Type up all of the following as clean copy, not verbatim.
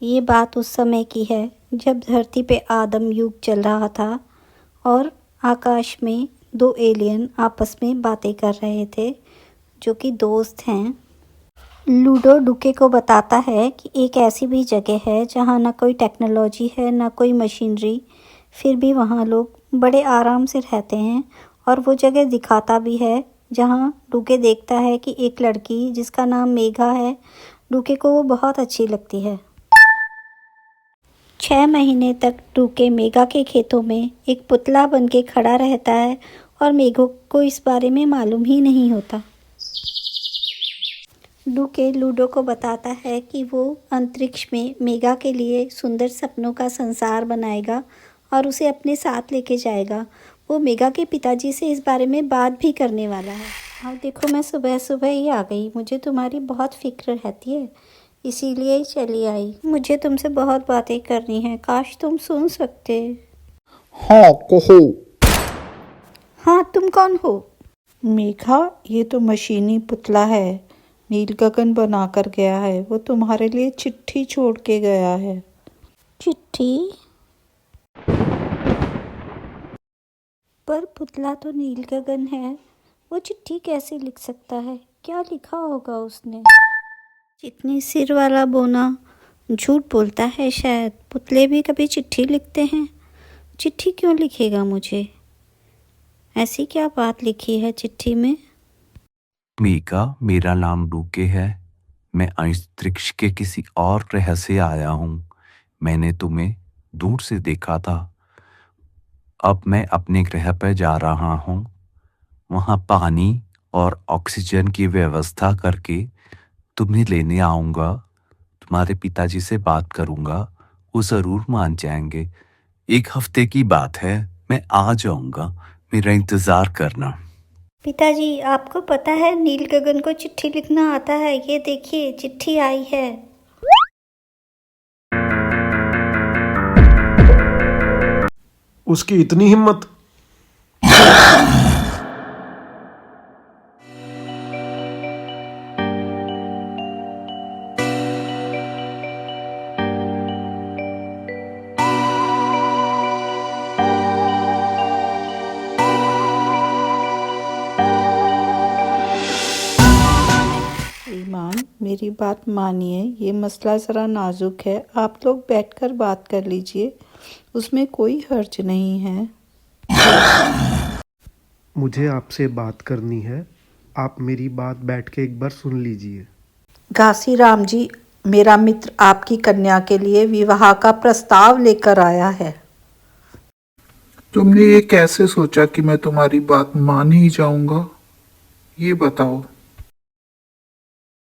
ये बात उस समय की है जब धरती पे आदम युग चल रहा था और आकाश में दो एलियन आपस में बातें कर रहे थे जो कि दोस्त हैं। लूडो डुके को बताता है कि एक ऐसी भी जगह है जहाँ ना कोई टेक्नोलॉजी है ना कोई मशीनरी, फिर भी वहाँ लोग बड़े आराम से रहते हैं। और वो जगह दिखाता भी है जहाँ डुके देखता है कि एक लड़की जिसका नाम मेघा है, डुके को वो बहुत अच्छी लगती है। 6 महीने तक डुके मेघा के खेतों में एक पुतला बन के खड़ा रहता है और मेघा को इस बारे में मालूम ही नहीं होता। डुके लूडो को बताता है कि वो अंतरिक्ष में मेघा के लिए सुंदर सपनों का संसार बनाएगा और उसे अपने साथ लेके जाएगा। वो मेघा के पिताजी से इस बारे में बात भी करने वाला है। और देखो, मैं सुबह सुबह ही आ गई, मुझे तुम्हारी बहुत फिक्र रहती है, इसीलिए ही चली आई। मुझे तुमसे बहुत बातें करनी है, काश तुम सुन सकते। हाँ कहो। हाँ, तुम कौन हो? मेघा, ये तो मशीनी पुतला है, नील गगन बना कर गया है। वो तुम्हारे लिए चिट्ठी छोड़ के गया है। चिट्ठी? पर पुतला तो नील गगन है, वो चिट्ठी कैसे लिख सकता है? क्या लिखा होगा उसने? चिकनी सिर वाला बोना झूठ बोलता है शायद। पुतले भी कभी चिट्ठी लिखते हैं? चिट्ठी क्यों लिखेगा मुझे? ऐसी क्या बात लिखी है चिट्ठी में? मीका, मेरा नाम डूके है। मैं अंतरिक्ष के किसी और ग्रह से आया हूँ। मैंने तुम्हें दूर से देखा था। अब मैं अपने ग्रह पर जा रहा हूँ। वहाँ पानी और ऑक्सीजन की व्यवस्था करके तुम्हें लेने आऊँगा। तुम्हारे पिताजी से बात करूँगा, वो ज़रूर मान जाएंगे। 1 हफ्ते की बात है, मैं आ जाऊँगा। मेरा इंतज़ार करना। पिताजी, आपको पता है नील गगन को चिट्ठी लिखना आता है? ये देखिए, चिट्ठी आई है। उसकी इतनी हिम्मत! ईमान, मेरी बात मानिए, ये मसला ज़रा नाजुक है। आप लोग बैठकर बात कर लीजिए, उसमें कोई हर्ज नहीं है। मुझे आपसे बात करनी है। आप मेरी बात बैठ के एक बार सुन लीजिए। घासीराम जी, मेरा मित्र आपकी कन्या के लिए विवाह का प्रस्ताव लेकर आया है। तुमने ये कैसे सोचा कि मैं तुम्हारी बात मान ही जाऊंगा? ये बताओ।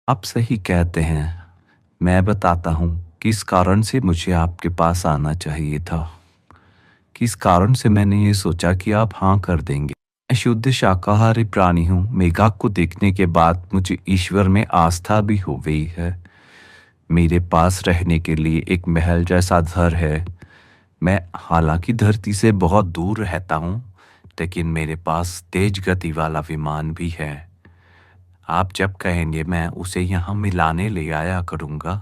आप सही कहते हैं। मैं बताता हूँ किस कारण से मुझे आपके पास आना चाहिए था, किस कारण से मैंने ये सोचा कि आप हाँ कर देंगे। मैं शुद्ध शाकाहारी प्राणी हूँ। मेघा को देखने के बाद मुझे ईश्वर में आस्था भी हो गई है। मेरे पास रहने के लिए एक महल जैसा घर है। मैं हालांकि धरती से बहुत दूर रहता हूँ, लेकिन मेरे पास तेज गति वाला विमान भी है। आप जब कहेंगे मैं उसे यहाँ मिलाने ले आया करूँगा।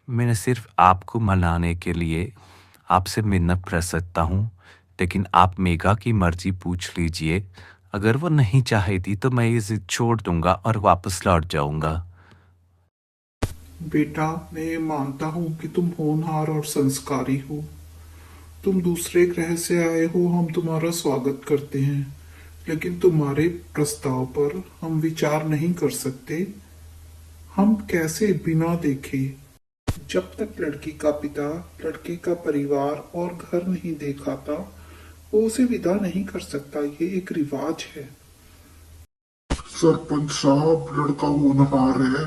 मैं सिर्फ आपको मनाने के लिए आपसे मिन्नत कर सकता हूँ, लेकिन आप मेघा की मर्जी पूछ लीजिए। अगर वो नहीं चाहेती तो मैं ये जिद छोड़ दूंगा और वापस लौट जाऊंगा। बेटा, मैं ये मानता हूँ कि तुम होनहार और संस्कारी हो। तुम दूसरे ग्रह से आए हो, हम तुम्हारा स्वागत करते हैं, लेकिन तुम्हारे प्रस्ताव पर हम विचार नहीं कर सकते। हम कैसे बिना देखे, जब तक लड़की का पिता लड़के का परिवार और घर नहीं दिखाता, वो उसे विदा नहीं कर सकता। ये एक रिवाज है। सरपंच साहब, लड़का होनहार है,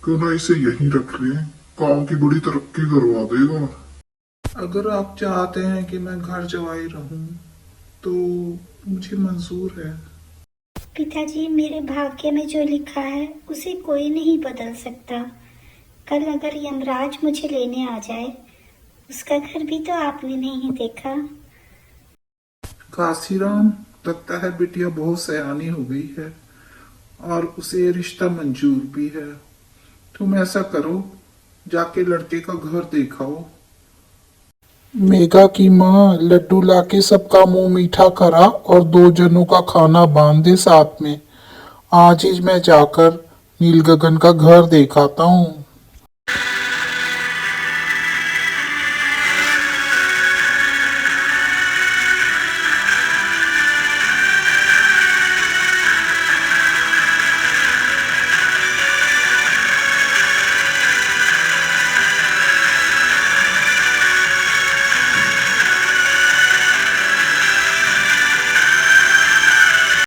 क्यों ना इसे यहीं रख लें? गांव की बड़ी तरक्की करवा देगा। अगर आप चाहते हैं कि मैं घर जवाई रहूं, तो मुझे मंजूर है। पिताजी, मेरे भाग्य में जो लिखा है उसे कोई नहीं बदल सकता। कल अगर यमराज मुझे लेने आ जाए, उसका घर भी तो आपने नहीं देखा। घासीराम, लगता है बिटिया बहुत सयानी हो गई है और उसे रिश्ता मंजूर भी है। तुम ऐसा करो, जाके लड़के का घर देखाओ। मेघा की माँ लड्डू लाके सबका मुंह मीठा करा और 2 जनों का खाना बांध दे साथ में। आज ही मैं जाकर नील गगन का घर देखाता हूँ।